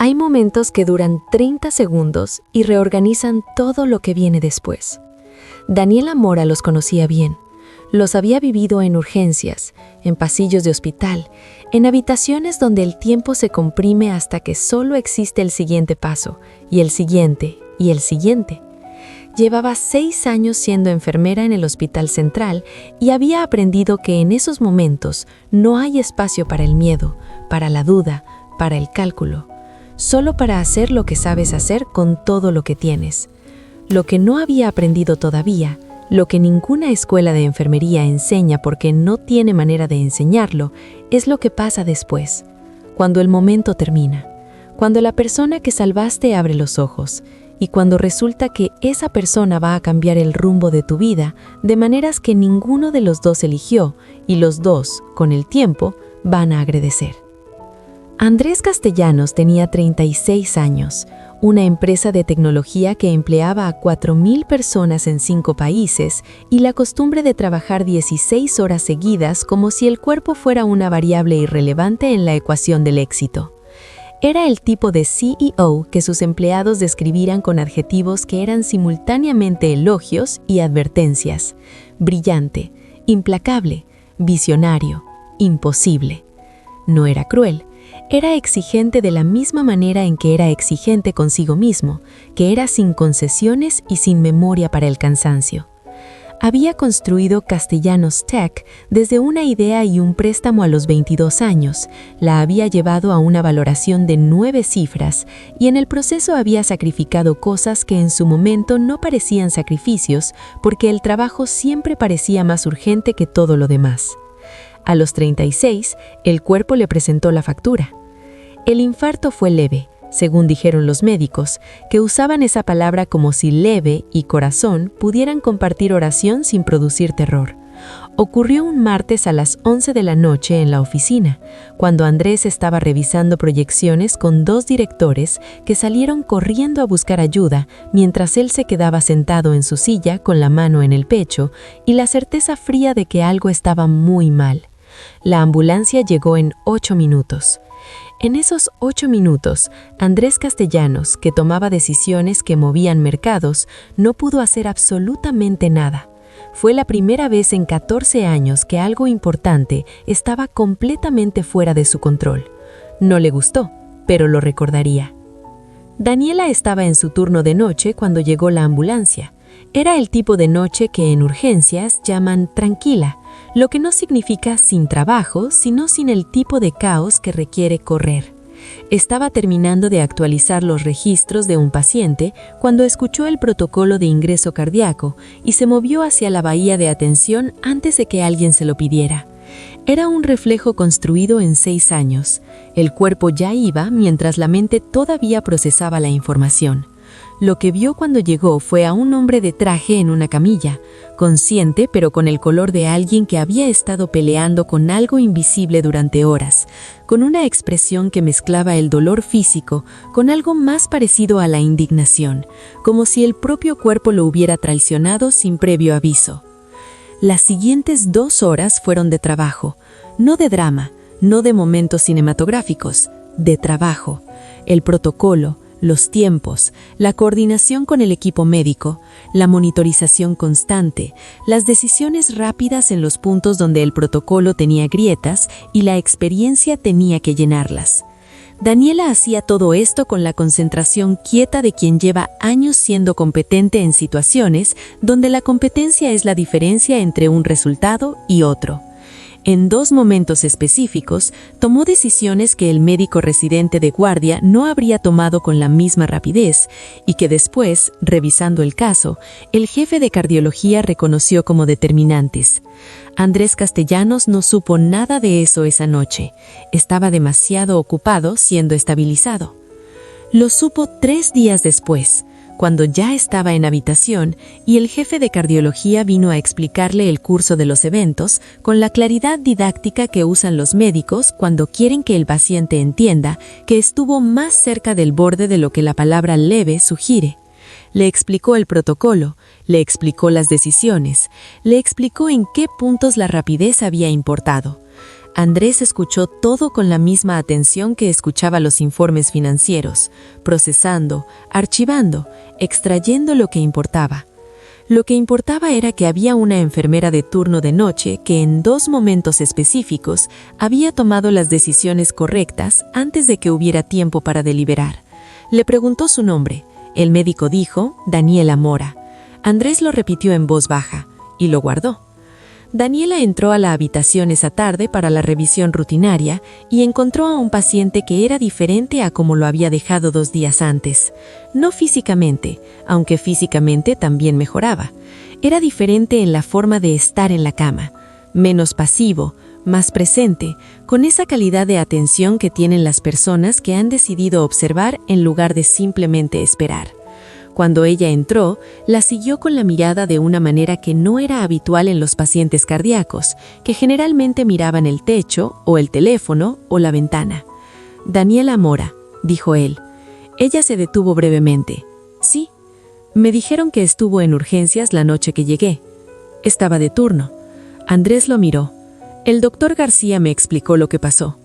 Hay momentos que duran 30 segundos y reorganizan todo lo que viene después. Daniela Mora los conocía bien. Los había vivido en urgencias, en pasillos de hospital, en habitaciones donde el tiempo se comprime hasta que solo existe el siguiente paso, y el siguiente, y el siguiente. Llevaba 6 años siendo enfermera en el Hospital Central y había aprendido que en esos momentos no hay espacio para el miedo, para la duda, para el cálculo, solo para hacer lo que sabes hacer con todo lo que tienes. Lo que no había aprendido todavía, lo que ninguna escuela de enfermería enseña porque no tiene manera de enseñarlo, es lo que pasa después, cuando el momento termina, cuando la persona que salvaste abre los ojos y cuando resulta que esa persona va a cambiar el rumbo de tu vida de maneras que ninguno de los dos eligió y los dos, con el tiempo, van a agradecer. Andrés Castellanos tenía 36 años, una empresa de tecnología que empleaba a 4,000 personas en 5 países y la costumbre de trabajar 16 horas seguidas como si el cuerpo fuera una variable irrelevante en la ecuación del éxito. Era el tipo de CEO que sus empleados describieran con adjetivos que eran simultáneamente elogios y advertencias: brillante, implacable, visionario, imposible. No era cruel. Era exigente de la misma manera en que era exigente consigo mismo, que era sin concesiones y sin memoria para el cansancio. Había construido Castellanos Tech desde una idea y un préstamo a los 22 años, la había llevado a una valoración de 9 cifras y en el proceso había sacrificado cosas que en su momento no parecían sacrificios porque el trabajo siempre parecía más urgente que todo lo demás. A los 36, el cuerpo le presentó la factura. El infarto fue leve, según dijeron los médicos, que usaban esa palabra como si leve y corazón pudieran compartir oración sin producir terror. Ocurrió un martes a las 11 de la noche en la oficina, cuando Andrés estaba revisando proyecciones con 2 directores que salieron corriendo a buscar ayuda mientras él se quedaba sentado en su silla con la mano en el pecho y la certeza fría de que algo estaba muy mal. La ambulancia llegó en 8 minutos. En esos 8 minutos, Andrés Castellanos, que tomaba decisiones que movían mercados, no pudo hacer absolutamente nada. Fue la primera vez en 14 años que algo importante estaba completamente fuera de su control. No le gustó, pero lo recordaría. Daniela estaba en su turno de noche cuando llegó la ambulancia. Era el tipo de noche que en urgencias llaman tranquila, lo que no significa sin trabajo, sino sin el tipo de caos que requiere correr. Estaba terminando de actualizar los registros de un paciente cuando escuchó el protocolo de ingreso cardíaco y se movió hacia la bahía de atención antes de que alguien se lo pidiera. Era un reflejo construido en 6 años. El cuerpo ya iba mientras la mente todavía procesaba la información. Lo que vio cuando llegó fue a un hombre de traje en una camilla, consciente pero con el color de alguien que había estado peleando con algo invisible durante horas, con una expresión que mezclaba el dolor físico con algo más parecido a la indignación, como si el propio cuerpo lo hubiera traicionado sin previo aviso. Las siguientes 2 horas fueron de trabajo, no de drama, no de momentos cinematográficos, de trabajo. El protocolo, los tiempos, la coordinación con el equipo médico, la monitorización constante, las decisiones rápidas en los puntos donde el protocolo tenía grietas y la experiencia tenía que llenarlas. Daniela hacía todo esto con la concentración quieta de quien lleva años siendo competente en situaciones donde la competencia es la diferencia entre un resultado y otro. En 2 momentos específicos, tomó decisiones que el médico residente de guardia no habría tomado con la misma rapidez y que después, revisando el caso, el jefe de cardiología reconoció como determinantes. Andrés Castellanos no supo nada de eso esa noche. Estaba demasiado ocupado siendo estabilizado. Lo supo 3 días después, cuando ya estaba en habitación y el jefe de cardiología vino a explicarle el curso de los eventos con la claridad didáctica que usan los médicos cuando quieren que el paciente entienda que estuvo más cerca del borde de lo que la palabra leve sugiere. Le explicó el protocolo, le explicó las decisiones, le explicó en qué puntos la rapidez había importado. Andrés escuchó todo con la misma atención que escuchaba los informes financieros, procesando, archivando, extrayendo lo que importaba. Lo que importaba era que había una enfermera de turno de noche que en 2 momentos específicos había tomado las decisiones correctas antes de que hubiera tiempo para deliberar. Le preguntó su nombre. El médico dijo, Daniela Mora. Andrés lo repitió en voz baja y lo guardó. Daniela entró a la habitación esa tarde para la revisión rutinaria y encontró a un paciente que era diferente a como lo había dejado 2 días antes. No físicamente, aunque físicamente también mejoraba. Era diferente en la forma de estar en la cama, menos pasivo, más presente, con esa calidad de atención que tienen las personas que han decidido observar en lugar de simplemente esperar. Cuando ella entró, la siguió con la mirada de una manera que no era habitual en los pacientes cardíacos, que generalmente miraban el techo, o el teléfono, o la ventana. Daniela Mora, dijo él. Ella se detuvo brevemente. Sí, me dijeron que estuvo en urgencias la noche que llegué. Estaba de turno. Andrés lo miró. El doctor García me explicó lo que pasó.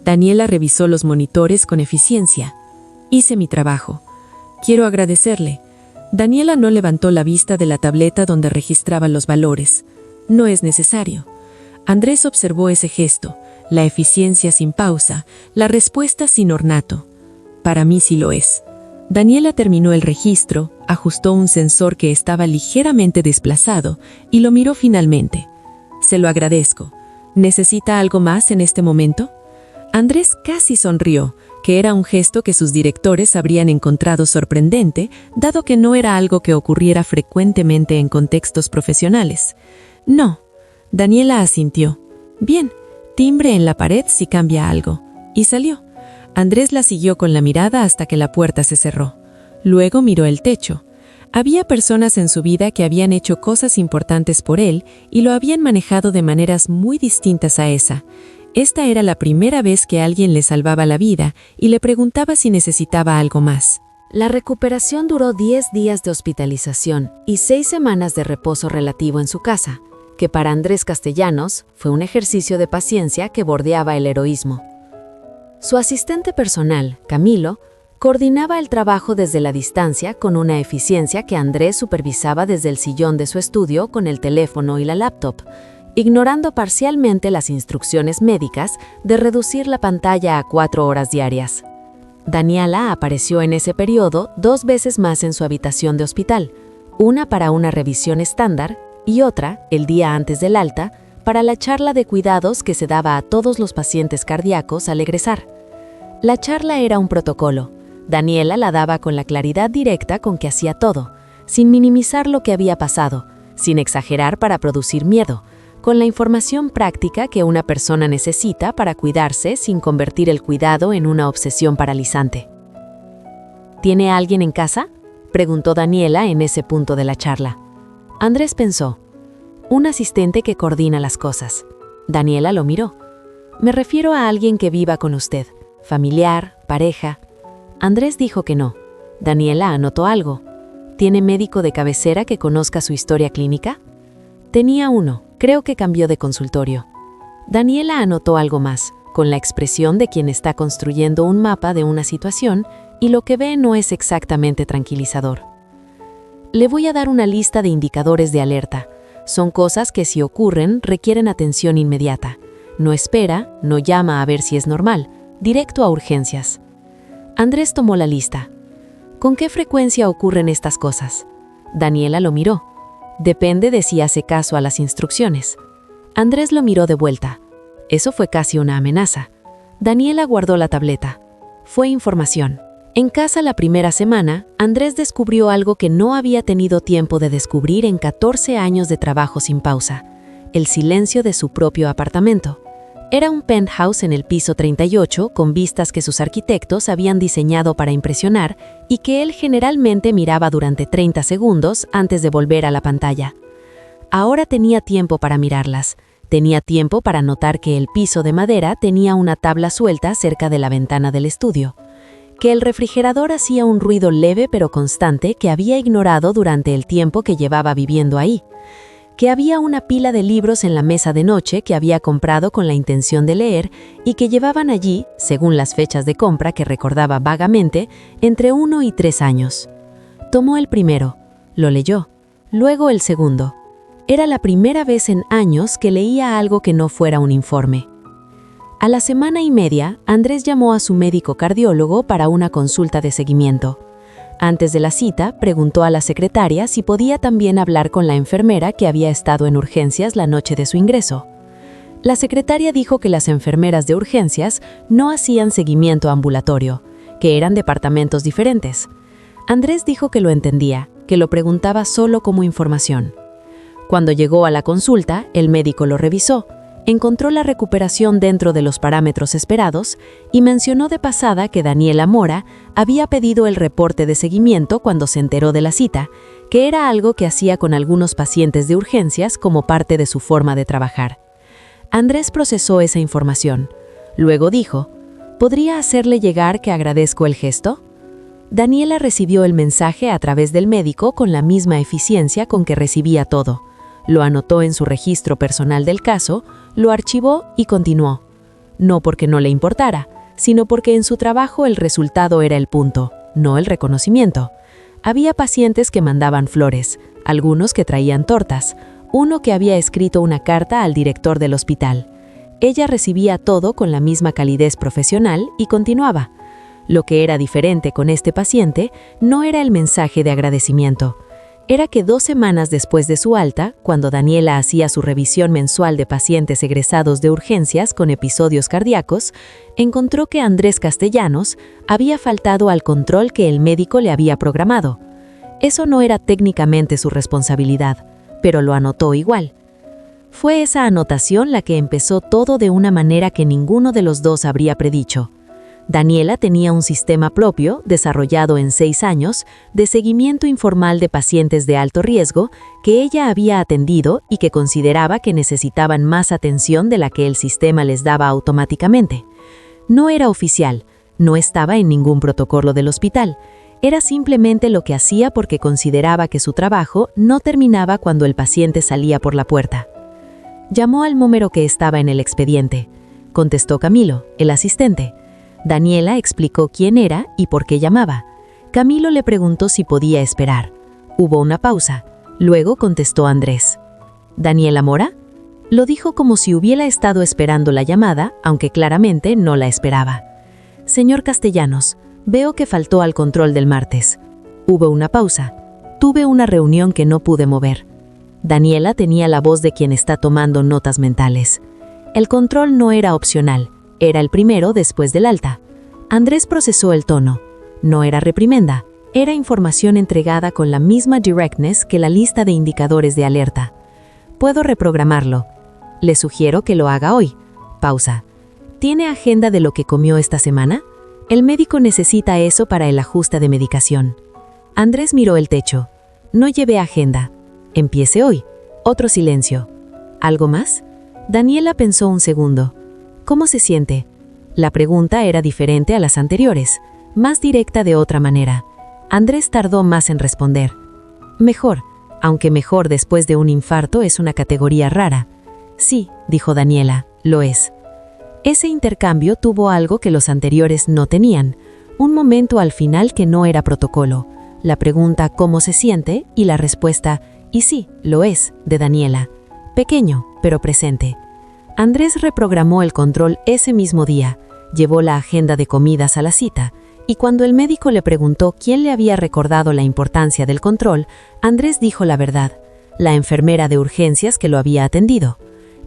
Daniela revisó los monitores con eficiencia. Hice mi trabajo. Quiero agradecerle. Daniela no levantó la vista de la tableta donde registraba los valores. No es necesario. Andrés observó ese gesto, la eficiencia sin pausa, la respuesta sin ornato. Para mí sí lo es. Daniela terminó el registro, ajustó un sensor que estaba ligeramente desplazado y lo miró finalmente. Se lo agradezco. ¿Necesita algo más en este momento? Andrés casi sonrió, que era un gesto que sus directores habrían encontrado sorprendente, dado que no era algo que ocurriera frecuentemente en contextos profesionales. No. Daniela asintió. Bien, timbre en la pared si cambia algo. Y salió. Andrés la siguió con la mirada hasta que la puerta se cerró. Luego miró el techo. Había personas en su vida que habían hecho cosas importantes por él y lo habían manejado de maneras muy distintas a esa. Esta era la primera vez que alguien le salvaba la vida y le preguntaba si necesitaba algo más. La recuperación duró 10 días de hospitalización y 6 semanas de reposo relativo en su casa, que para Andrés Castellanos fue un ejercicio de paciencia que bordeaba el heroísmo. Su asistente personal, Camilo, coordinaba el trabajo desde la distancia con una eficiencia que Andrés supervisaba desde el sillón de su estudio con el teléfono y la laptop, ignorando parcialmente las instrucciones médicas de reducir la pantalla a 4 horas diarias. Daniela apareció en ese periodo 2 veces más en su habitación de hospital, una para una revisión estándar y otra, el día antes del alta, para la charla de cuidados que se daba a todos los pacientes cardíacos al egresar. La charla era un protocolo. Daniela la daba con la claridad directa con que hacía todo, sin minimizar lo que había pasado, sin exagerar para producir miedo, con la información práctica que una persona necesita para cuidarse sin convertir el cuidado en una obsesión paralizante. ¿Tiene alguien en casa?, preguntó Daniela en ese punto de la charla. Andrés pensó. Un asistente que coordina las cosas. Daniela lo miró. Me refiero a alguien que viva con usted, familiar, pareja. Andrés dijo que no. Daniela anotó algo. ¿Tiene médico de cabecera que conozca su historia clínica? Tenía uno. Creo que cambió de consultorio. Daniela anotó algo más, con la expresión de quien está construyendo un mapa de una situación y lo que ve no es exactamente tranquilizador. Le voy a dar una lista de indicadores de alerta. Son cosas que si ocurren requieren atención inmediata. No espera, no llama a ver si es normal, directo a urgencias. Andrés tomó la lista. ¿Con qué frecuencia ocurren estas cosas? Daniela lo miró. Depende de si hace caso a las instrucciones. Andrés lo miró de vuelta. Eso fue casi una amenaza. Daniela guardó la tableta. Fue información. En casa la primera semana, Andrés descubrió algo que no había tenido tiempo de descubrir en 14 años de trabajo sin pausa: el silencio de su propio apartamento. Era un penthouse en el piso 38 con vistas que sus arquitectos habían diseñado para impresionar y que él generalmente miraba durante 30 segundos antes de volver a la pantalla. Ahora tenía tiempo para mirarlas. Tenía tiempo para notar que el piso de madera tenía una tabla suelta cerca de la ventana del estudio, que el refrigerador hacía un ruido leve pero constante que había ignorado durante el tiempo que llevaba viviendo ahí, que había una pila de libros en la mesa de noche que había comprado con la intención de leer y que llevaban allí, según las fechas de compra que recordaba vagamente, entre 1 y 3 años. Tomó el primero, lo leyó, luego el segundo. Era la primera vez en años que leía algo que no fuera un informe. A la semana y media, Andrés llamó a su médico cardiólogo para una consulta de seguimiento. Antes de la cita, preguntó a la secretaria si podía también hablar con la enfermera que había estado en urgencias la noche de su ingreso. La secretaria dijo que las enfermeras de urgencias no hacían seguimiento ambulatorio, que eran departamentos diferentes. Andrés dijo que lo entendía, que lo preguntaba solo como información. Cuando llegó a la consulta, el médico lo revisó, encontró la recuperación dentro de los parámetros esperados y mencionó de pasada que Daniela Mora había pedido el reporte de seguimiento cuando se enteró de la cita, que era algo que hacía con algunos pacientes de urgencias como parte de su forma de trabajar. Andrés procesó esa información. Luego dijo, ¿podría hacerle llegar que agradezco el gesto? Daniela recibió el mensaje a través del médico con la misma eficiencia con que recibía todo. Lo anotó en su registro personal del caso, lo archivó y continuó. No porque no le importara, sino porque en su trabajo el resultado era el punto, no el reconocimiento. Había pacientes que mandaban flores, algunos que traían tortas, uno que había escrito una carta al director del hospital. Ella recibía todo con la misma calidez profesional y continuaba. Lo que era diferente con este paciente no era el mensaje de agradecimiento. Era que 2 semanas después de su alta, cuando Daniela hacía su revisión mensual de pacientes egresados de urgencias con episodios cardíacos, encontró que Andrés Castellanos había faltado al control que el médico le había programado. Eso no era técnicamente su responsabilidad, pero lo anotó igual. Fue esa anotación la que empezó todo de una manera que ninguno de los dos habría predicho. Daniela tenía un sistema propio, desarrollado en 6 años, de seguimiento informal de pacientes de alto riesgo que ella había atendido y que consideraba que necesitaban más atención de la que el sistema les daba automáticamente. No era oficial, no estaba en ningún protocolo del hospital, era simplemente lo que hacía porque consideraba que su trabajo no terminaba cuando el paciente salía por la puerta. Llamó al número que estaba en el expediente. Contestó Camilo, el asistente. Daniela explicó quién era y por qué llamaba. Camilo le preguntó si podía esperar. Hubo una pausa. Luego contestó Andrés. ¿Daniela Mora? Lo dijo como si hubiera estado esperando la llamada, aunque claramente no la esperaba. Señor Castellanos, veo que faltó al control del martes. Hubo una pausa. Tuve una reunión que no pude mover. Daniela tenía la voz de quien está tomando notas mentales. El control no era opcional. Era el primero después del alta. Andrés procesó el tono. No era reprimenda, era información entregada con la misma directness que la lista de indicadores de alerta. Puedo reprogramarlo. Le sugiero que lo haga hoy. Pausa. ¿Tiene agenda de lo que comió esta semana? El médico necesita eso para el ajuste de medicación. Andrés miró el techo. No llevé agenda. Empiece hoy. Otro silencio. ¿Algo más? Daniela pensó un segundo. ¿Cómo se siente? La pregunta era diferente a las anteriores, más directa de otra manera. Andrés tardó más en responder. Mejor, aunque mejor después de un infarto es una categoría rara. Sí, dijo Daniela, lo es. Ese intercambio tuvo algo que los anteriores no tenían, un momento al final que no era protocolo, la pregunta ¿cómo se siente? Y la respuesta «y sí, lo es», de Daniela. Pequeño, pero presente. Andrés reprogramó el control ese mismo día, llevó la agenda de comidas a la cita, y cuando el médico le preguntó quién le había recordado la importancia del control, Andrés dijo la verdad, la enfermera de urgencias que lo había atendido.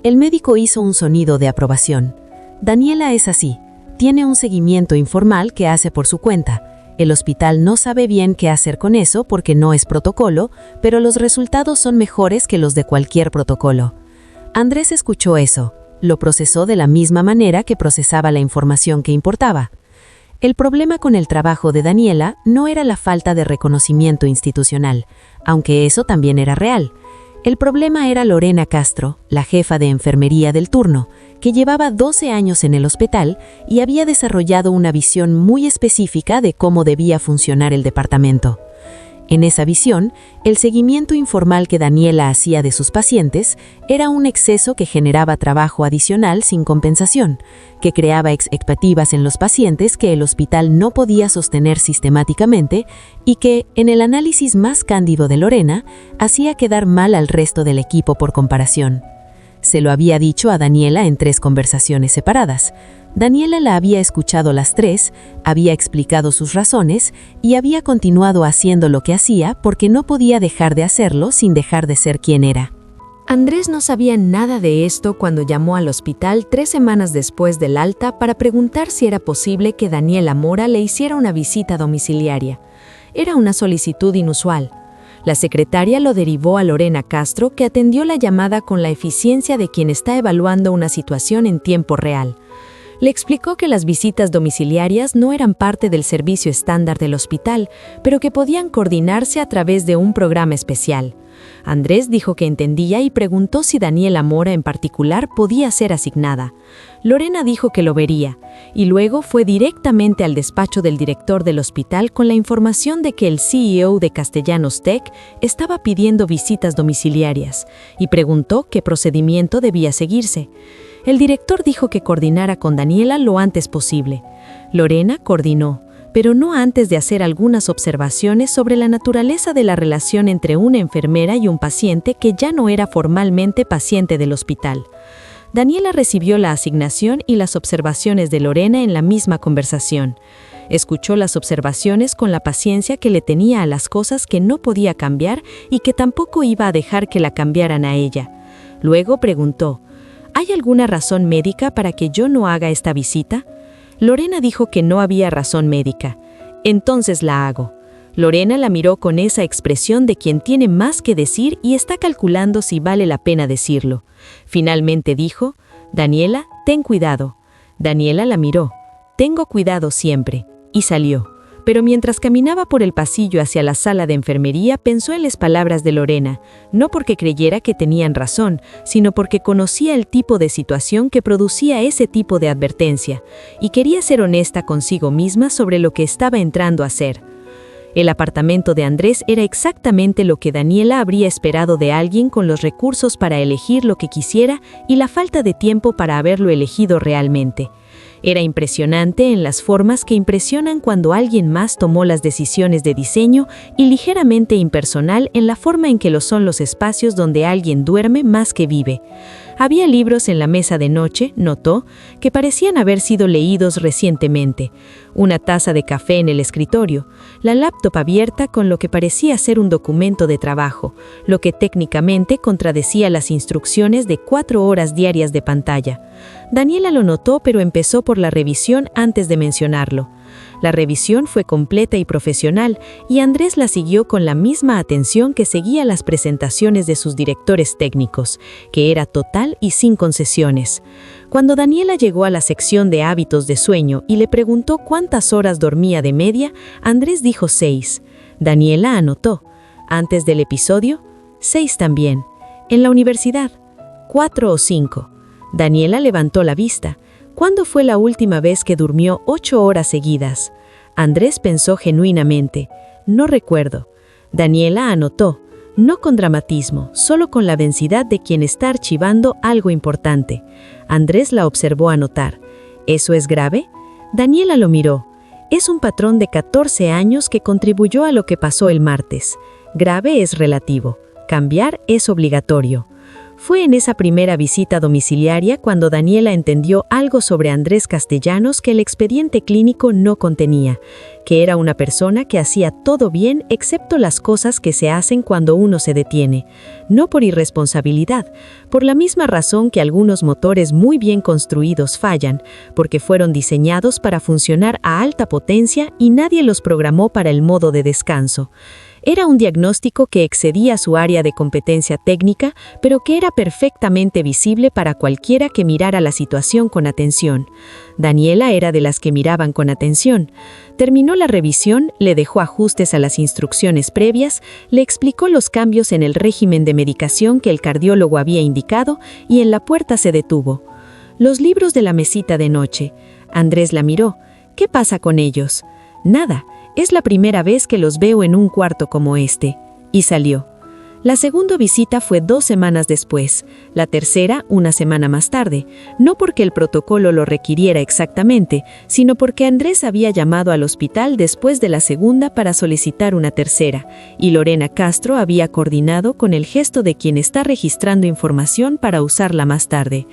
El médico hizo un sonido de aprobación. Daniela es así, tiene un seguimiento informal que hace por su cuenta. El hospital no sabe bien qué hacer con eso porque no es protocolo, pero los resultados son mejores que los de cualquier protocolo. Andrés escuchó eso. Lo procesó de la misma manera que procesaba la información que importaba. El problema con el trabajo de Daniela no era la falta de reconocimiento institucional, aunque eso también era real. El problema era Lorena Castro, la jefa de enfermería del turno, que llevaba 12 años en el hospital y había desarrollado una visión muy específica de cómo debía funcionar el departamento. En esa visión, el seguimiento informal que Daniela hacía de sus pacientes era un exceso que generaba trabajo adicional sin compensación, que creaba expectativas en los pacientes que el hospital no podía sostener sistemáticamente y que, en el análisis más cándido de Lorena, hacía quedar mal al resto del equipo por comparación. Se lo había dicho a Daniela en 3 conversaciones separadas. Daniela la había escuchado las 3, había explicado sus razones y había continuado haciendo lo que hacía porque no podía dejar de hacerlo sin dejar de ser quien era. Andrés no sabía nada de esto cuando llamó al hospital 3 semanas después del alta para preguntar si era posible que Daniela Mora le hiciera una visita domiciliaria. Era una solicitud inusual. La secretaria lo derivó a Lorena Castro, que atendió la llamada con la eficiencia de quien está evaluando una situación en tiempo real. Le explicó que las visitas domiciliarias no eran parte del servicio estándar del hospital, pero que podían coordinarse a través de un programa especial. Andrés dijo que entendía y preguntó si Daniela Mora en particular podía ser asignada. Lorena dijo que lo vería, y luego fue directamente al despacho del director del hospital con la información de que el CEO de Castellanos Tech estaba pidiendo visitas domiciliarias, y preguntó qué procedimiento debía seguirse. El director dijo que coordinara con Daniela lo antes posible. Lorena coordinó, pero no antes de hacer algunas observaciones sobre la naturaleza de la relación entre una enfermera y un paciente que ya no era formalmente paciente del hospital. Daniela recibió la asignación y las observaciones de Lorena en la misma conversación. Escuchó las observaciones con la paciencia que le tenía a las cosas que no podía cambiar y que tampoco iba a dejar que la cambiaran a ella. Luego preguntó: ¿hay alguna razón médica para que yo no haga esta visita? Lorena dijo que no había razón médica. Entonces la hago. Lorena la miró con esa expresión de quien tiene más que decir y está calculando si vale la pena decirlo. Finalmente dijo: Daniela, ten cuidado. Daniela la miró. Tengo cuidado siempre. Y salió. Pero mientras caminaba por el pasillo hacia la sala de enfermería, pensó en las palabras de Lorena, no porque creyera que tenían razón, sino porque conocía el tipo de situación que producía ese tipo de advertencia, y quería ser honesta consigo misma sobre lo que estaba entrando a hacer. El apartamento de Andrés era exactamente lo que Daniela habría esperado de alguien con los recursos para elegir lo que quisiera y la falta de tiempo para haberlo elegido realmente. Era impresionante en las formas que impresionan cuando alguien más tomó las decisiones de diseño y ligeramente impersonal en la forma en que lo son los espacios donde alguien duerme más que vive. Había libros en la mesa de noche, notó, que parecían haber sido leídos recientemente. Una taza de café en el escritorio, la laptop abierta con lo que parecía ser un documento de trabajo, lo que técnicamente contradecía las instrucciones de 4 horas diarias de pantalla. Daniela lo notó, pero empezó por la revisión antes de mencionarlo. La revisión fue completa y profesional, y Andrés la siguió con la misma atención que seguía las presentaciones de sus directores técnicos, que era total y sin concesiones. Cuando Daniela llegó a la sección de hábitos de sueño y le preguntó cuántas horas dormía de media, Andrés dijo 6. Daniela anotó. Antes del episodio, 6 también. En la universidad, 4 o 5. Daniela levantó la vista. ¿Cuándo fue la última vez que durmió 8 horas seguidas? Andrés pensó genuinamente. No recuerdo. Daniela anotó. No con dramatismo, solo con la densidad de quien está archivando algo importante. Andrés la observó anotar. ¿Eso es grave? Daniela lo miró. Es un patrón de 14 años que contribuyó a lo que pasó el martes. Grave es relativo. Cambiar es obligatorio. Fue en esa primera visita domiciliaria cuando Daniela entendió algo sobre Andrés Castellanos que el expediente clínico no contenía, que era una persona que hacía todo bien excepto las cosas que se hacen cuando uno se detiene, no por irresponsabilidad, por la misma razón que algunos motores muy bien construidos fallan, porque fueron diseñados para funcionar a alta potencia y nadie los programó para el modo de descanso. Era un diagnóstico que excedía su área de competencia técnica, pero que era perfectamente visible para cualquiera que mirara la situación con atención. Daniela era de las que miraban con atención. Terminó la revisión, le dejó ajustes a las instrucciones previas, le explicó los cambios en el régimen de medicación que el cardiólogo había indicado y en la puerta se detuvo. Los libros de la mesita de noche. Andrés la miró. ¿Qué pasa con ellos? Nada. Es la primera vez que los veo en un cuarto como este. Y salió. La segunda visita fue 2 semanas después, la tercera una semana más tarde, no porque el protocolo lo requiriera exactamente, sino porque Andrés había llamado al hospital después de la segunda para solicitar una tercera, y Lorena Castro había coordinado con el gesto de quien está registrando información para usarla más tarde.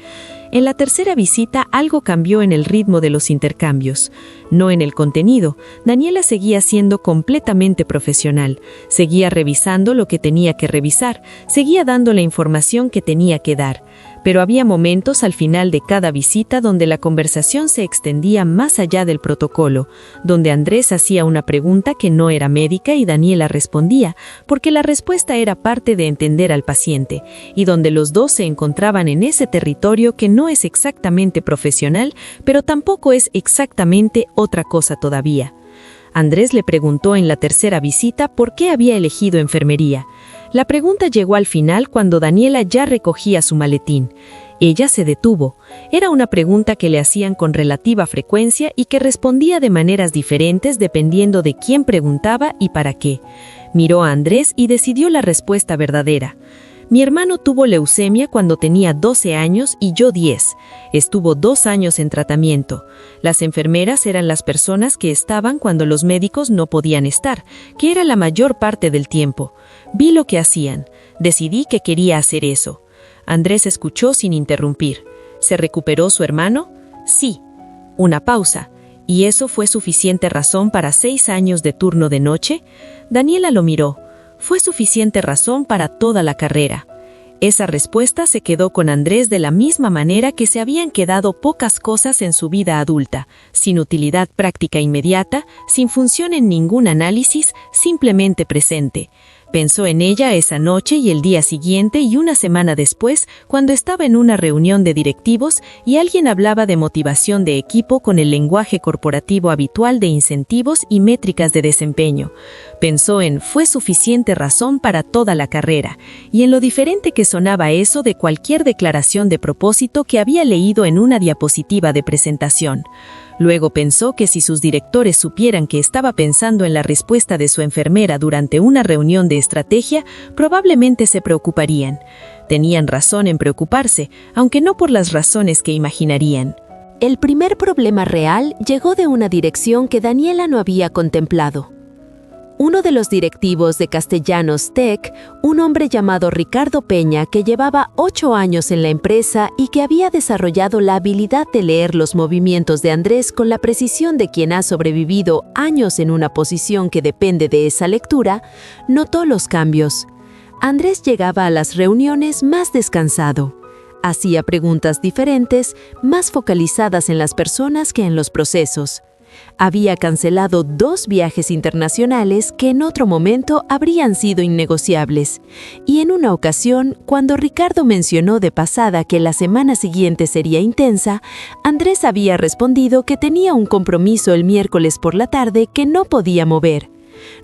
En la tercera visita algo cambió en el ritmo de los intercambios, no en el contenido. Daniela seguía siendo completamente profesional, seguía revisando lo que tenía que revisar, seguía dando la información que tenía que dar, pero había momentos al final de cada visita donde la conversación se extendía más allá del protocolo, donde Andrés hacía una pregunta que no era médica y Daniela respondía, porque la respuesta era parte de entender al paciente, y donde los dos se encontraban en ese territorio que no es exactamente profesional, pero tampoco es exactamente otra cosa todavía. Andrés le preguntó en la tercera visita por qué había elegido enfermería. La pregunta llegó al final cuando Daniela ya recogía su maletín. Ella se detuvo. Era una pregunta que le hacían con relativa frecuencia y que respondía de maneras diferentes dependiendo de quién preguntaba y para qué. Miró a Andrés y decidió la respuesta verdadera. Mi hermano tuvo leucemia cuando tenía 12 años y yo 10. Estuvo 2 años en tratamiento. Las enfermeras eran las personas que estaban cuando los médicos no podían estar, que era la mayor parte del tiempo. Vi lo que hacían. Decidí que quería hacer eso. Andrés escuchó sin interrumpir. ¿Se recuperó su hermano? Sí. Una pausa. ¿Y eso fue suficiente razón para 6 años de turno de noche? Daniela lo miró. Fue suficiente razón para toda la carrera. Esa respuesta se quedó con Andrés de la misma manera que se habían quedado pocas cosas en su vida adulta, sin utilidad práctica inmediata, sin función en ningún análisis, simplemente presente. Pensó en ella esa noche y el día siguiente y una semana después, cuando estaba en una reunión de directivos y alguien hablaba de motivación de equipo con el lenguaje corporativo habitual de incentivos y métricas de desempeño. Pensó en fue suficiente razón para toda la carrera, y en lo diferente que sonaba eso de cualquier declaración de propósito que había leído en una diapositiva de presentación. Luego pensó que si sus directores supieran que estaba pensando en la respuesta de su enfermera durante una reunión de estrategia, probablemente se preocuparían. Tenían razón en preocuparse, aunque no por las razones que imaginarían. El primer problema real llegó de una dirección que Daniela no había contemplado. Uno de los directivos de Castellanos Tech, un hombre llamado Ricardo Peña, que llevaba 8 años en la empresa y que había desarrollado la habilidad de leer los movimientos de Andrés con la precisión de quien ha sobrevivido años en una posición que depende de esa lectura, notó los cambios. Andrés llegaba a las reuniones más descansado. Hacía preguntas diferentes, más focalizadas en las personas que en los procesos. Había cancelado 2 viajes internacionales que en otro momento habrían sido innegociables. Y en una ocasión, cuando Ricardo mencionó de pasada que la semana siguiente sería intensa, Andrés había respondido que tenía un compromiso el miércoles por la tarde que no podía mover.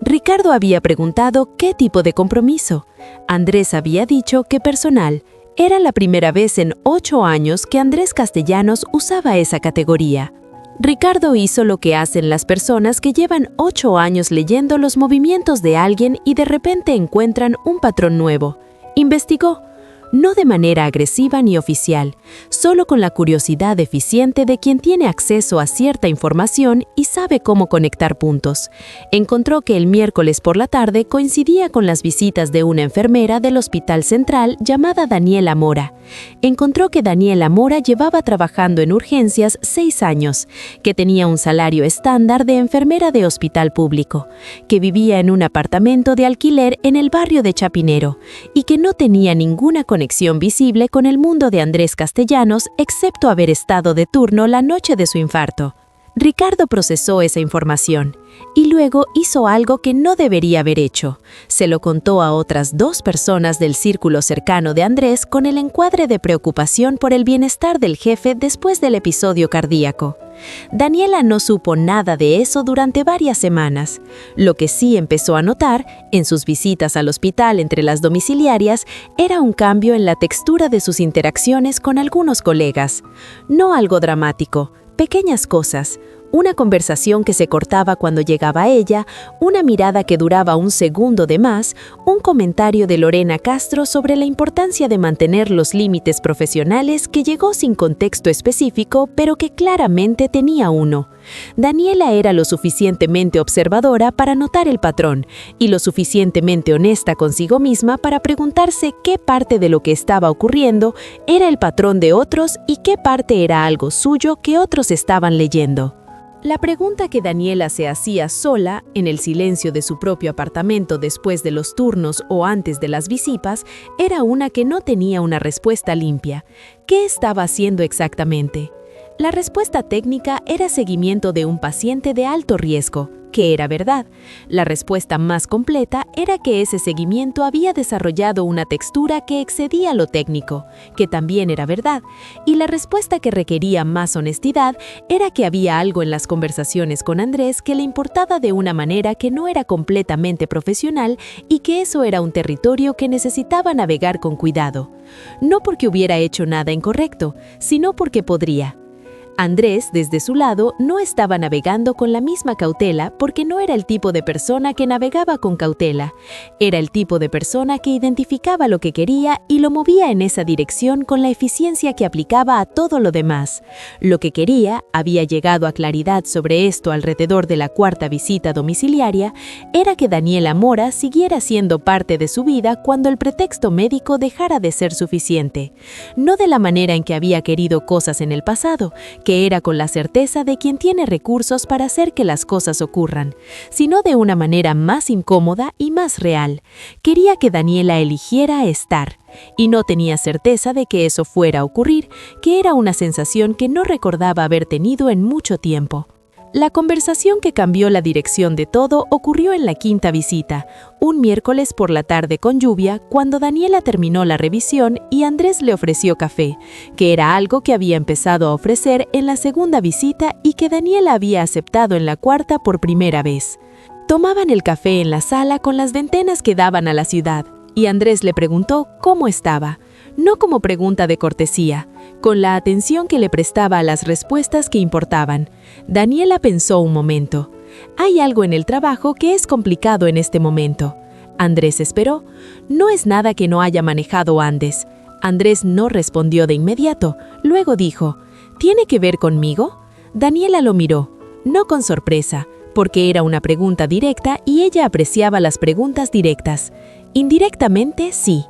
Ricardo había preguntado qué tipo de compromiso. Andrés había dicho que personal. Era la primera vez en 8 años que Andrés Castellanos usaba esa categoría. Ricardo hizo lo que hacen las personas que llevan 8 años leyendo los movimientos de alguien y de repente encuentran un patrón nuevo. Investigó, no de manera agresiva ni oficial, solo con la curiosidad eficiente de quien tiene acceso a cierta información y sabe cómo conectar puntos. Encontró que el miércoles por la tarde coincidía con las visitas de una enfermera del Hospital Central llamada Daniela Mora. Encontró que Daniela Mora llevaba trabajando en urgencias 6 años, que tenía un salario estándar de enfermera de hospital público, que vivía en un apartamento de alquiler en el barrio de Chapinero y que no tenía ninguna conexión visible con el mundo de Andrés Castellanos, excepto haber estado de turno la noche de su infarto. Ricardo procesó esa información y luego hizo algo que no debería haber hecho. Se lo contó a otras 2 personas del círculo cercano de Andrés con el encuadre de preocupación por el bienestar del jefe después del episodio cardíaco. Daniela no supo nada de eso durante varias semanas. Lo que sí empezó a notar, en sus visitas al hospital entre las domiciliarias, era un cambio en la textura de sus interacciones con algunos colegas. No algo dramático, pequeñas cosas. Una conversación que se cortaba cuando llegaba ella, una mirada que duraba un segundo de más, un comentario de Lorena Castro sobre la importancia de mantener los límites profesionales que llegó sin contexto específico, pero que claramente tenía uno. Daniela era lo suficientemente observadora para notar el patrón y lo suficientemente honesta consigo misma para preguntarse qué parte de lo que estaba ocurriendo era el patrón de otros y qué parte era algo suyo que otros estaban leyendo. La pregunta que Daniela se hacía sola, en el silencio de su propio apartamento después de los turnos o antes de las visitas, era una que no tenía una respuesta limpia. ¿Qué estaba haciendo exactamente? La respuesta técnica era seguimiento de un paciente de alto riesgo, que era verdad. La respuesta más completa era que ese seguimiento había desarrollado una textura que excedía lo técnico, que también era verdad. Y la respuesta que requería más honestidad era que había algo en las conversaciones con Andrés que le importaba de una manera que no era completamente profesional y que eso era un territorio que necesitaba navegar con cuidado. No porque hubiera hecho nada incorrecto, sino porque podría. Andrés, desde su lado, no estaba navegando con la misma cautela porque no era el tipo de persona que navegaba con cautela. Era el tipo de persona que identificaba lo que quería y lo movía en esa dirección con la eficiencia que aplicaba a todo lo demás. Lo que quería, había llegado a claridad sobre esto alrededor de la cuarta visita domiciliaria, era que Daniela Mora siguiera siendo parte de su vida cuando el pretexto médico dejara de ser suficiente. No de la manera en que había querido cosas en el pasado, que era con la certeza de quien tiene recursos para hacer que las cosas ocurran, sino de una manera más incómoda y más real. Quería que Daniela eligiera estar, y no tenía certeza de que eso fuera a ocurrir, que era una sensación que no recordaba haber tenido en mucho tiempo. La conversación que cambió la dirección de todo ocurrió en la quinta visita, un miércoles por la tarde con lluvia, cuando Daniela terminó la revisión y Andrés le ofreció café, que era algo que había empezado a ofrecer en la segunda visita y que Daniela había aceptado en la cuarta por primera vez. Tomaban el café en la sala con las ventanas que daban a la ciudad, y Andrés le preguntó cómo estaba, no como pregunta de cortesía, con la atención que le prestaba a las respuestas que importaban. Daniela pensó un momento. Hay algo en el trabajo que es complicado en este momento. Andrés esperó. No es nada que no haya manejado antes. Andrés no respondió de inmediato. Luego dijo, ¿tiene que ver conmigo? Daniela lo miró, no con sorpresa, porque era una pregunta directa y ella apreciaba las preguntas directas. Indirectamente, sí.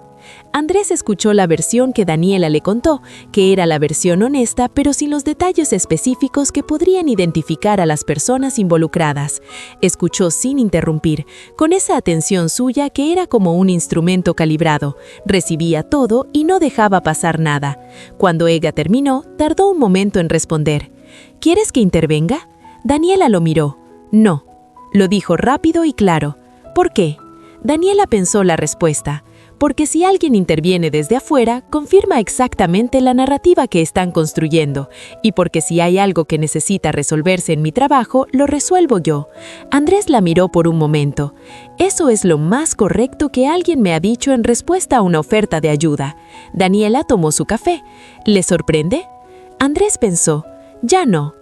Andrés escuchó la versión que Daniela le contó, que era la versión honesta, pero sin los detalles específicos que podrían identificar a las personas involucradas. Escuchó sin interrumpir, con esa atención suya que era como un instrumento calibrado. Recibía todo y no dejaba pasar nada. Cuando ella terminó, tardó un momento en responder. ¿Quieres que intervenga? Daniela lo miró. No. Lo dijo rápido y claro. ¿Por qué? Daniela pensó la respuesta. Porque si alguien interviene desde afuera, confirma exactamente la narrativa que están construyendo, y porque si hay algo que necesita resolverse en mi trabajo, lo resuelvo yo. Andrés la miró por un momento. Eso es lo más correcto que alguien me ha dicho en respuesta a una oferta de ayuda. Daniela tomó su café. ¿Le sorprende? Andrés pensó, ya no.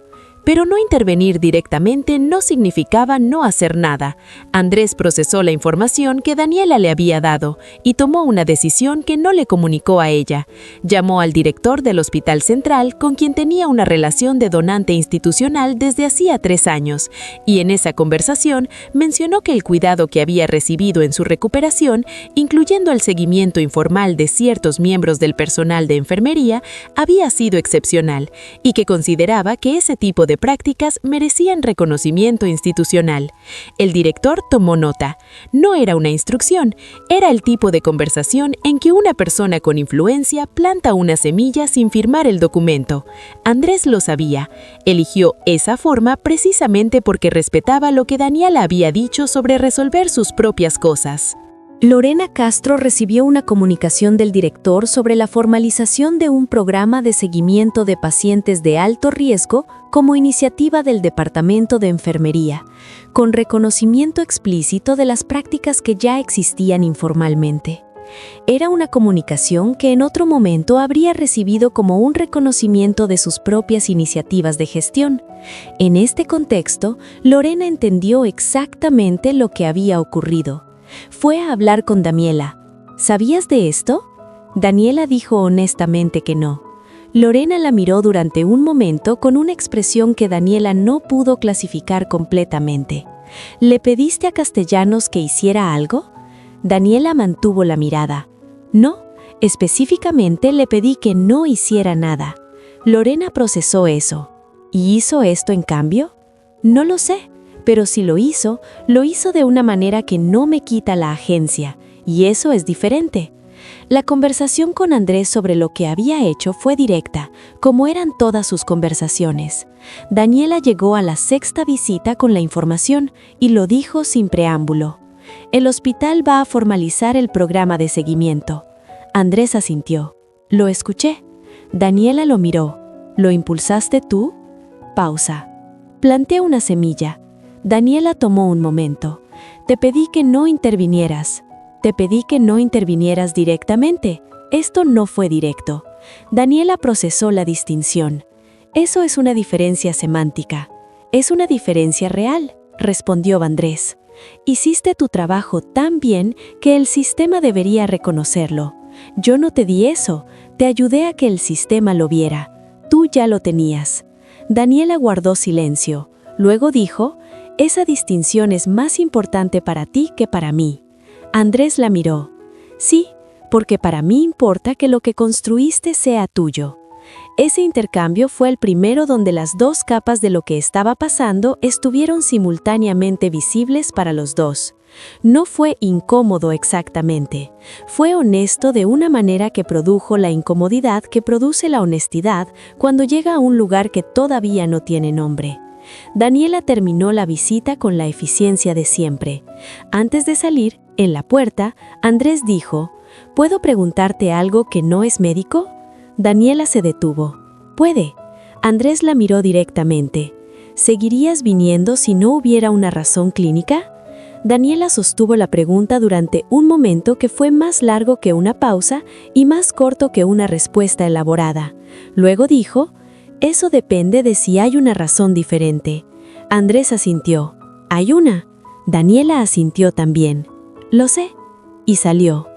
Pero no intervenir directamente no significaba no hacer nada. Andrés procesó la información que Daniela le había dado y tomó una decisión que no le comunicó a ella. Llamó al director del Hospital Central, con quien tenía una relación de donante institucional desde hacía 3 años, y en esa conversación mencionó que el cuidado que había recibido en su recuperación, incluyendo el seguimiento informal de ciertos miembros del personal de enfermería, había sido excepcional, y que consideraba que ese tipo de prácticas merecían reconocimiento institucional. El director tomó nota. No era una instrucción, era el tipo de conversación en que una persona con influencia planta una semilla sin firmar el documento. Andrés lo sabía. Eligió esa forma precisamente porque respetaba lo que Daniela había dicho sobre resolver sus propias cosas. Lorena Castro recibió una comunicación del director sobre la formalización de un programa de seguimiento de pacientes de alto riesgo como iniciativa del Departamento de Enfermería, con reconocimiento explícito de las prácticas que ya existían informalmente. Era una comunicación que en otro momento habría recibido como un reconocimiento de sus propias iniciativas de gestión. En este contexto, Lorena entendió exactamente lo que había ocurrido. Fue a hablar con Daniela. ¿Sabías de esto? Daniela dijo honestamente que no. Lorena la miró durante un momento con una expresión que Daniela no pudo clasificar completamente. ¿Le pediste a Castellanos que hiciera algo? Daniela mantuvo la mirada. No, específicamente le pedí que no hiciera nada. Lorena procesó eso. ¿Y hizo esto en cambio? No lo sé, pero si lo hizo de una manera que no me quita la agencia, y eso es diferente. La conversación con Andrés sobre lo que había hecho fue directa, como eran todas sus conversaciones. Daniela llegó a la 6ª visita con la información y lo dijo sin preámbulo. El hospital va a formalizar el programa de seguimiento. Andrés asintió. Lo escuché. Daniela lo miró. ¿Lo impulsaste tú? Pausa. Planté una semilla. Daniela tomó un momento. Te pedí que no intervinieras. Te pedí que no intervinieras directamente. Esto no fue directo. Daniela procesó la distinción. Eso es una diferencia semántica. Es una diferencia real, respondió Andrés. Hiciste tu trabajo tan bien que el sistema debería reconocerlo. Yo no te di eso, te ayudé a que el sistema lo viera. Tú ya lo tenías. Daniela guardó silencio. Luego dijo, esa distinción es más importante para ti que para mí. Andrés la miró. Sí, porque para mí importa que lo que construiste sea tuyo. Ese intercambio fue el primero donde las dos capas de lo que estaba pasando estuvieron simultáneamente visibles para los dos. No fue incómodo exactamente. Fue honesto de una manera que produjo la incomodidad que produce la honestidad cuando llega a un lugar que todavía no tiene nombre. Daniela terminó la visita con la eficiencia de siempre. Antes de salir, en la puerta, Andrés dijo, ¿puedo preguntarte algo que no es médico? Daniela se detuvo. «Puede». Andrés la miró directamente. «¿Seguirías viniendo si no hubiera una razón clínica?» Daniela sostuvo la pregunta durante un momento que fue más largo que una pausa y más corto que una respuesta elaborada. Luego dijo, «Eso depende de si hay una razón diferente». Andrés asintió. «¿Hay una?» Daniela asintió también. «Lo sé». Y salió.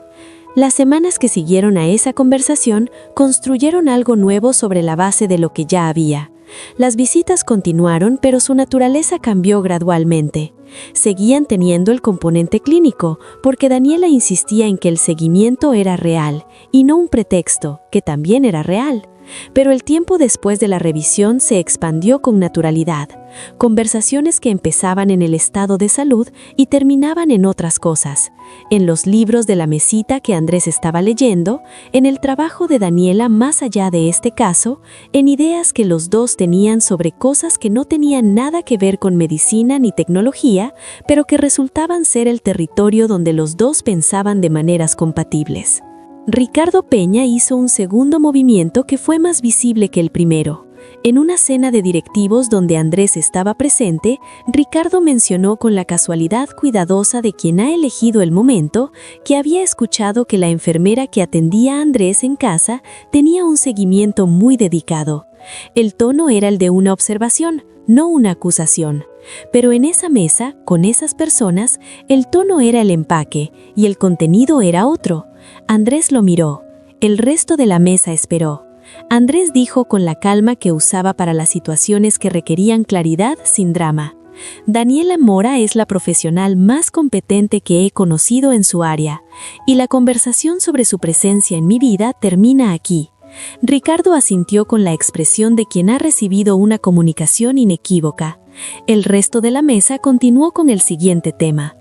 Las semanas que siguieron a esa conversación construyeron algo nuevo sobre la base de lo que ya había. Las visitas continuaron, pero su naturaleza cambió gradualmente. Seguían teniendo el componente clínico, porque Daniela insistía en que el seguimiento era real, y no un pretexto, que también era real. Pero el tiempo después de la revisión se expandió con naturalidad. Conversaciones que empezaban en el estado de salud y terminaban en otras cosas. En los libros de la mesita que Andrés estaba leyendo, en el trabajo de Daniela más allá de este caso, en ideas que los dos tenían sobre cosas que no tenían nada que ver con medicina ni tecnología, pero que resultaban ser el territorio donde los dos pensaban de maneras compatibles. Ricardo Peña hizo un segundo movimiento que fue más visible que el primero. En una cena de directivos donde Andrés estaba presente, Ricardo mencionó con la casualidad cuidadosa de quien ha elegido el momento que había escuchado que la enfermera que atendía a Andrés en casa tenía un seguimiento muy dedicado. El tono era el de una observación, no una acusación. Pero en esa mesa, con esas personas, el tono era el empaque y el contenido era otro. Andrés lo miró. El resto de la mesa esperó. Andrés dijo con la calma que usaba para las situaciones que requerían claridad sin drama. Daniela Mora es la profesional más competente que he conocido en su área, y la conversación sobre su presencia en mi vida termina aquí. Ricardo asintió con la expresión de quien ha recibido una comunicación inequívoca. El resto de la mesa continuó con el siguiente tema.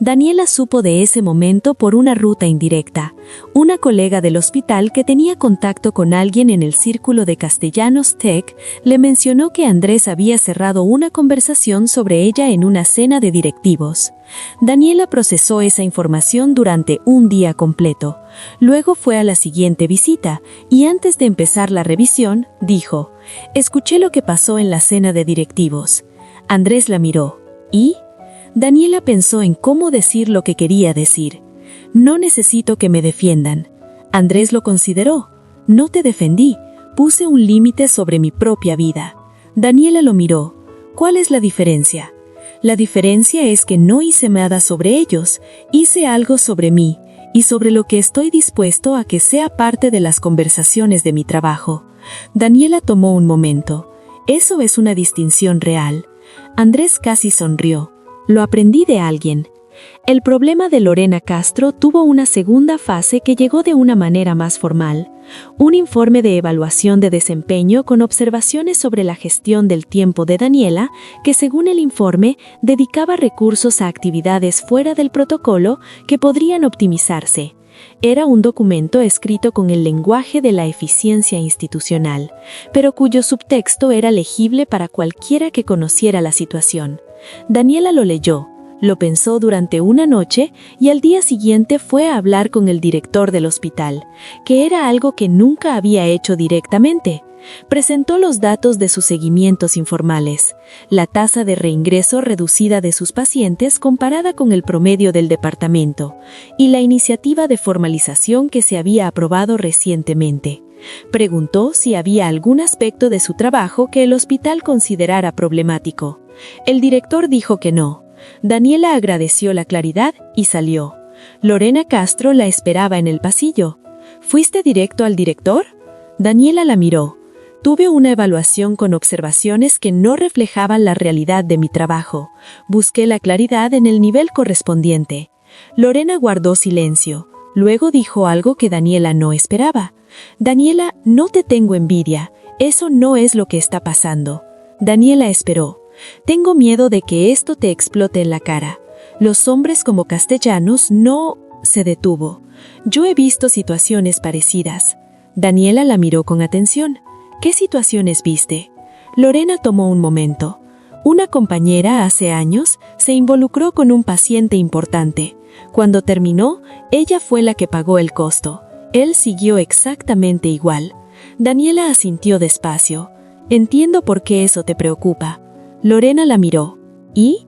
Daniela supo de ese momento por una ruta indirecta. Una colega del hospital que tenía contacto con alguien en el círculo de Castellanos Tech le mencionó que Andrés había cerrado una conversación sobre ella en una cena de directivos. Daniela procesó esa información durante un día completo. Luego fue a la siguiente visita y antes de empezar la revisión, dijo, «Escuché lo que pasó en la cena de directivos». Andrés la miró. ¿Y? Daniela pensó en cómo decir lo que quería decir. No necesito que me defiendan. Andrés lo consideró. No te defendí. Puse un límite sobre mi propia vida. Daniela lo miró. ¿Cuál es la diferencia? La diferencia es que no hice nada sobre ellos, hice algo sobre mí y sobre lo que estoy dispuesto a que sea parte de las conversaciones de mi trabajo. Daniela tomó un momento. Eso es una distinción real. Andrés casi sonrió. Lo aprendí de alguien. El problema de Lorena Castro tuvo una segunda fase que llegó de una manera más formal. Un informe de evaluación de desempeño con observaciones sobre la gestión del tiempo de Daniela, que según el informe, dedicaba recursos a actividades fuera del protocolo que podrían optimizarse. Era un documento escrito con el lenguaje de la eficiencia institucional, pero cuyo subtexto era legible para cualquiera que conociera la situación. Daniela lo leyó. Lo pensó durante una noche y al día siguiente fue a hablar con el director del hospital, que era algo que nunca había hecho directamente. Presentó los datos de sus seguimientos informales, la tasa de reingreso reducida de sus pacientes comparada con el promedio del departamento, y la iniciativa de formalización que se había aprobado recientemente. Preguntó si había algún aspecto de su trabajo que el hospital considerara problemático. El director dijo que no. Daniela agradeció la claridad y salió. Lorena Castro la esperaba en el pasillo. ¿Fuiste directo al director? Daniela la miró. Tuve una evaluación con observaciones que no reflejaban la realidad de mi trabajo. Busqué la claridad en el nivel correspondiente. Lorena guardó silencio. Luego dijo algo que Daniela no esperaba. Daniela, no te tengo envidia. Eso no es lo que está pasando. Daniela esperó. Tengo miedo de que esto te explote en la cara. Los hombres como Castellanos no... Se detuvo. Yo he visto situaciones parecidas. Daniela la miró con atención. ¿Qué situaciones viste? Lorena tomó un momento. Una compañera hace años se involucró con un paciente importante. Cuando terminó, ella fue la que pagó el costo. Él siguió exactamente igual. Daniela asintió despacio. Entiendo por qué eso te preocupa. Lorena la miró. ¿Y?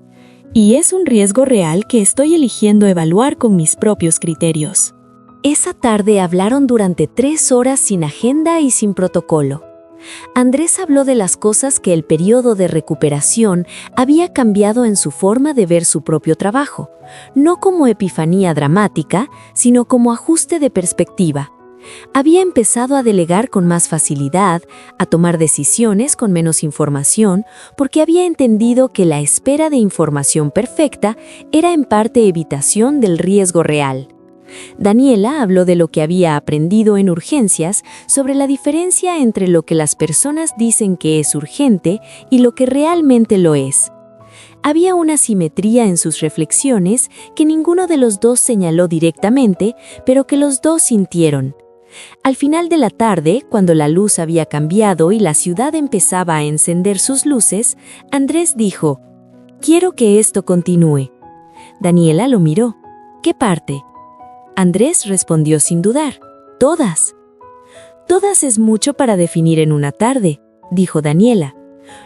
Y es un riesgo real que estoy eligiendo evaluar con mis propios criterios. Esa tarde hablaron durante 3 horas sin agenda y sin protocolo. Andrés habló de las cosas que el periodo de recuperación había cambiado en su forma de ver su propio trabajo, no como epifanía dramática, sino como ajuste de perspectiva. Había empezado a delegar con más facilidad, a tomar decisiones con menos información, porque había entendido que la espera de información perfecta era en parte evitación del riesgo real. Daniela habló de lo que había aprendido en urgencias sobre la diferencia entre lo que las personas dicen que es urgente y lo que realmente lo es. Había una simetría en sus reflexiones que ninguno de los dos señaló directamente, pero que los dos sintieron. Al final de la tarde, cuando la luz había cambiado y la ciudad empezaba a encender sus luces, Andrés dijo: «Quiero que esto continúe». Daniela lo miró. «¿Qué parte?». Andrés respondió sin dudar: «Todas». «Todas es mucho para definir en una tarde», dijo Daniela.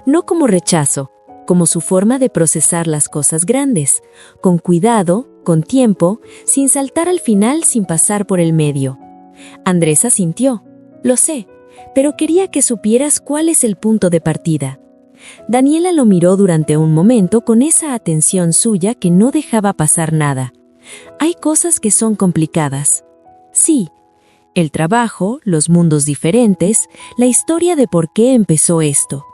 «No como rechazo, como su forma de procesar las cosas grandes, con cuidado, con tiempo, sin saltar al final, sin pasar por el medio». Andrés asintió. «Lo sé, pero quería que supieras cuál es el punto de partida». Daniela lo miró durante un momento con esa atención suya que no dejaba pasar nada. «Hay cosas que son complicadas». «Sí. El trabajo, los mundos diferentes, la historia de por qué empezó esto».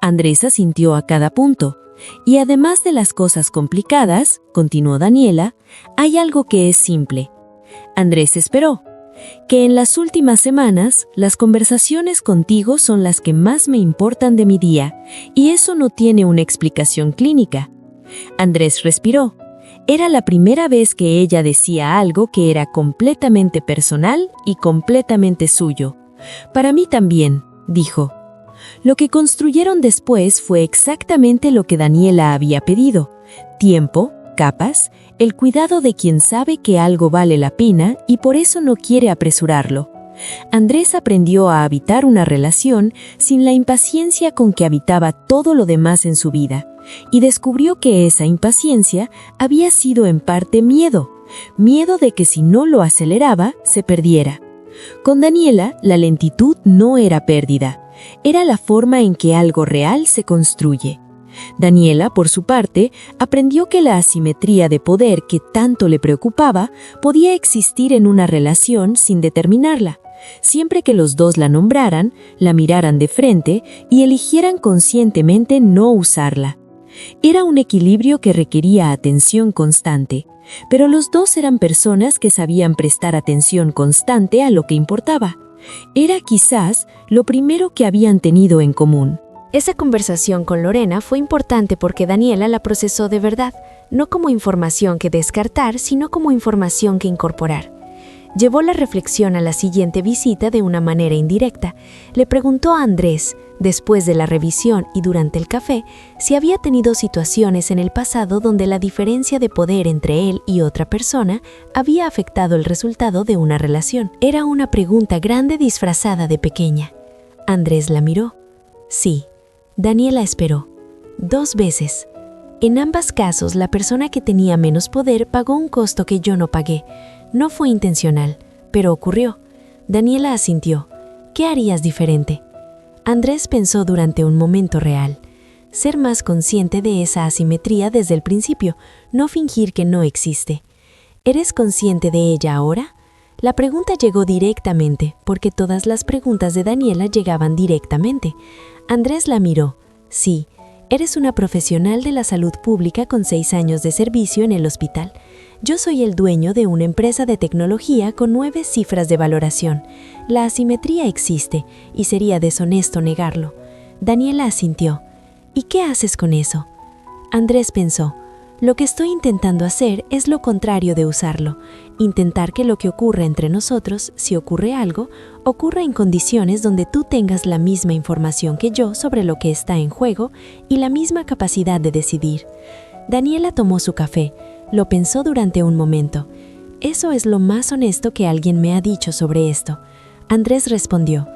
Andrés asintió a cada punto. «Y además de las cosas complicadas», continuó Daniela, «hay algo que es simple». Andrés esperó. «Que en las últimas semanas, las conversaciones contigo son las que más me importan de mi día, y eso no tiene una explicación clínica». Andrés respiró. Era la primera vez que ella decía algo que era completamente personal y completamente suyo. «Para mí también», dijo. Lo que construyeron después fue exactamente lo que Daniela había pedido: tiempo, capas, el cuidado de quien sabe que algo vale la pena y por eso no quiere apresurarlo. Andrés aprendió a habitar una relación sin la impaciencia con que habitaba todo lo demás en su vida, y descubrió que esa impaciencia había sido en parte miedo, Miedo de que si no lo aceleraba, se perdiera. Con Daniela, la lentitud no era pérdida, era la forma en que algo real se construye. Daniela, por su parte, aprendió que la asimetría de poder que tanto le preocupaba podía existir en una relación sin determinarla, siempre que los dos la nombraran, la miraran de frente y eligieran conscientemente no usarla. Era un equilibrio que requería atención constante, pero los dos eran personas que sabían prestar atención constante a lo que importaba. Era quizás lo primero que habían tenido en común. Esa conversación con Lorena fue importante porque Daniela la procesó de verdad, no como información que descartar, sino como información que incorporar. Llevó la reflexión a la siguiente visita de una manera indirecta. Le preguntó a Andrés, después de la revisión y durante el café, si había tenido situaciones en el pasado donde la diferencia de poder entre él y otra persona había afectado el resultado de una relación. Era una pregunta grande disfrazada de pequeña. Andrés la miró. Sí. Daniela esperó. 2 veces. En ambos casos, la persona que tenía menos poder pagó un costo que yo no pagué. No fue intencional, pero ocurrió. Daniela asintió. ¿Qué harías diferente? Andrés pensó durante un momento real. Ser más consciente de esa asimetría desde el principio, no fingir que no existe. ¿Eres consciente de ella ahora? La pregunta llegó directamente, porque todas las preguntas de Daniela llegaban directamente. Andrés la miró. Sí, eres una profesional de la salud pública con 6 años de servicio en el hospital. Yo soy el dueño de una empresa de tecnología con 9 cifras de valoración. La asimetría existe y sería deshonesto negarlo. Daniela asintió. ¿Y qué haces con eso? Andrés pensó. Lo que estoy intentando hacer es lo contrario de usarlo. Intentar que lo que ocurre entre nosotros, si ocurre algo, ocurra en condiciones donde tú tengas la misma información que yo sobre lo que está en juego y la misma capacidad de decidir. Daniela tomó su café. Lo pensó durante un momento. Eso es lo más honesto que alguien me ha dicho sobre esto. Andrés respondió.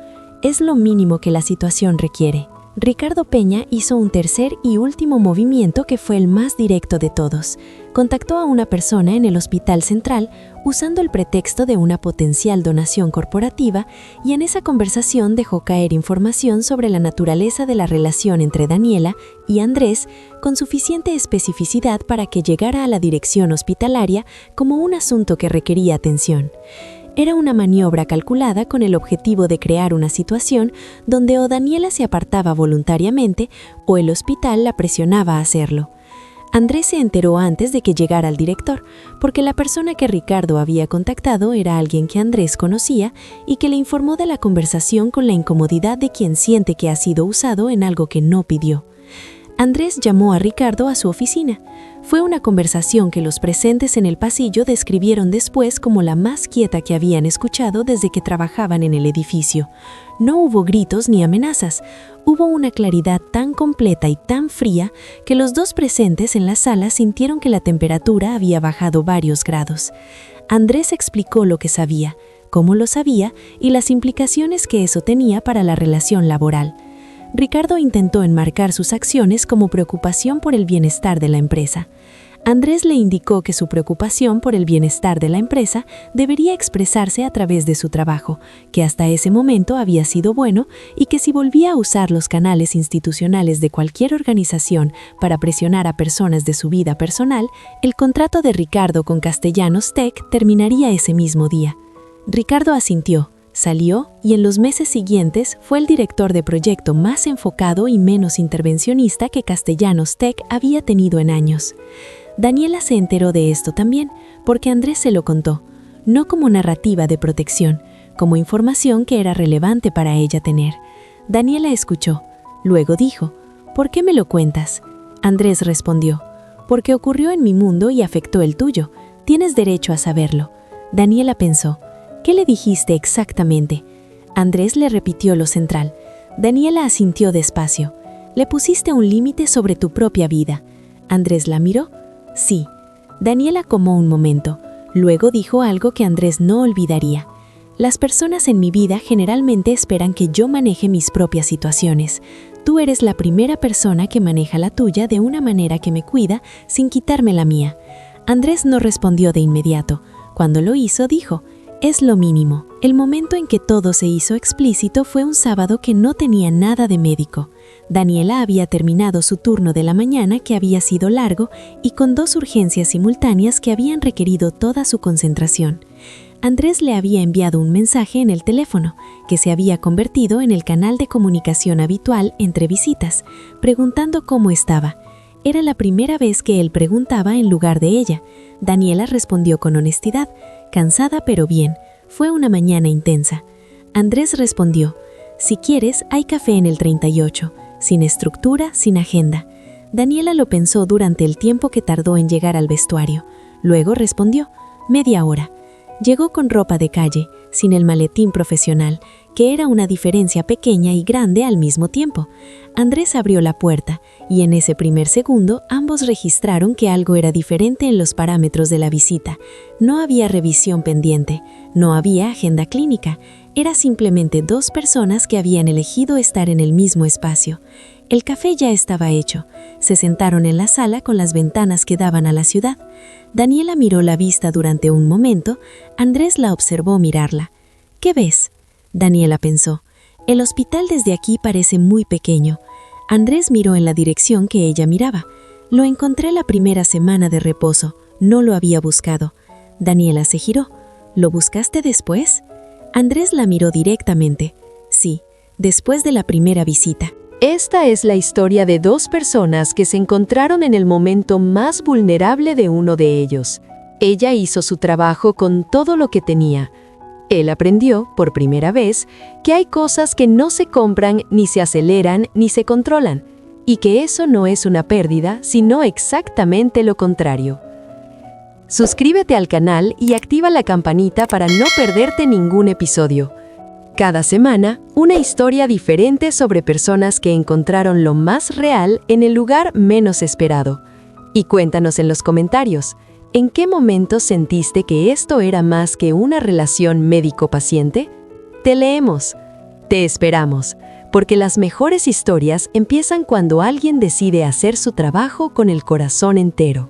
Es lo mínimo que la situación requiere. Ricardo Peña hizo un tercer y último movimiento que fue el más directo de todos. Contactó a una persona en el Hospital Central usando el pretexto de una potencial donación corporativa y en esa conversación dejó caer información sobre la naturaleza de la relación entre Daniela y Andrés con suficiente especificidad para que llegara a la dirección hospitalaria como un asunto que requería atención. Era una maniobra calculada con el objetivo de crear una situación donde o Daniela se apartaba voluntariamente o el hospital la presionaba a hacerlo. Andrés se enteró antes de que llegara el director, porque la persona que Ricardo había contactado era alguien que Andrés conocía y que le informó de la conversación con la incomodidad de quien siente que ha sido usado en algo que no pidió. Andrés llamó a Ricardo a su oficina. Fue una conversación que los presentes en el pasillo describieron después como la más quieta que habían escuchado desde que trabajaban en el edificio. No hubo gritos ni amenazas. Hubo una claridad tan completa y tan fría que los dos presentes en la sala sintieron que la temperatura había bajado varios grados. Andrés explicó lo que sabía, cómo lo sabía y las implicaciones que eso tenía para la relación laboral. Ricardo intentó enmarcar sus acciones como preocupación por el bienestar de la empresa. Andrés le indicó que su preocupación por el bienestar de la empresa debería expresarse a través de su trabajo, que hasta ese momento había sido bueno y que si volvía a usar los canales institucionales de cualquier organización para presionar a personas de su vida personal, el contrato de Ricardo con Castellanos Tech terminaría ese mismo día. Ricardo asintió. Salió y en los meses siguientes fue el director de proyecto más enfocado y menos intervencionista que Castellanos Tech había tenido en años. Daniela se enteró de esto también, porque Andrés se lo contó, no como narrativa de protección, como información que era relevante para ella tener. Daniela escuchó, luego dijo, ¿por qué me lo cuentas? Andrés respondió, porque ocurrió en mi mundo y afectó el tuyo, tienes derecho a saberlo. Daniela pensó, ¿qué le dijiste exactamente? Andrés le repitió lo central. Daniela asintió despacio. Le pusiste un límite sobre tu propia vida. Andrés la miró. Sí. Daniela comó un momento. Luego dijo algo que Andrés no olvidaría. Las personas en mi vida generalmente esperan que yo maneje mis propias situaciones. Tú eres la primera persona que maneja la tuya de una manera que me cuida sin quitarme la mía. Andrés no respondió de inmediato. Cuando lo hizo, dijo: «Es lo mínimo». El momento en que todo se hizo explícito fue un sábado que no tenía nada de médico. Daniela había terminado su turno de la mañana, que había sido largo, y con 2 urgencias simultáneas que habían requerido toda su concentración. Andrés le había enviado un mensaje en el teléfono, que se había convertido en el canal de comunicación habitual entre visitas, preguntando cómo estaba. Era la primera vez que él preguntaba en lugar de ella. Daniela respondió con honestidad: «Cansada pero bien. Fue una mañana intensa». Andrés respondió: «Si quieres, hay café en el 38, sin estructura, sin agenda». Daniela lo pensó durante el tiempo que tardó en llegar al vestuario. Luego respondió: «Media hora». Llegó con ropa de calle, sin el maletín profesional, que era una diferencia pequeña y grande al mismo tiempo. Andrés abrió la puerta, y en ese primer segundo ambos registraron que algo era diferente en los parámetros de la visita. No había revisión pendiente, no había agenda clínica, era simplemente 2 personas que habían elegido estar en el mismo espacio. El café ya estaba hecho. Se sentaron en la sala con las ventanas que daban a la ciudad. Daniela miró la vista durante un momento. Andrés la observó mirarla. «¿Qué ves?». Daniela pensó: «El hospital desde aquí parece muy pequeño». Andrés miró en la dirección que ella miraba. «Lo encontré la primera semana de reposo. No lo había buscado». Daniela se giró. «¿Lo buscaste después?». Andrés la miró directamente. «Sí, después de la primera visita». Esta es la historia de 2 personas que se encontraron en el momento más vulnerable de uno de ellos. Ella hizo su trabajo con todo lo que tenía. Él aprendió, por primera vez, que hay cosas que no se compran, ni se aceleran, ni se controlan, y que eso no es una pérdida, sino exactamente lo contrario. Suscríbete al canal y activa la campanita para no perderte ningún episodio. Cada semana, una historia diferente sobre personas que encontraron lo más real en el lugar menos esperado. Y cuéntanos en los comentarios, ¿en qué momento sentiste que esto era más que una relación médico-paciente? Te leemos. Te esperamos, porque las mejores historias empiezan cuando alguien decide hacer su trabajo con el corazón entero.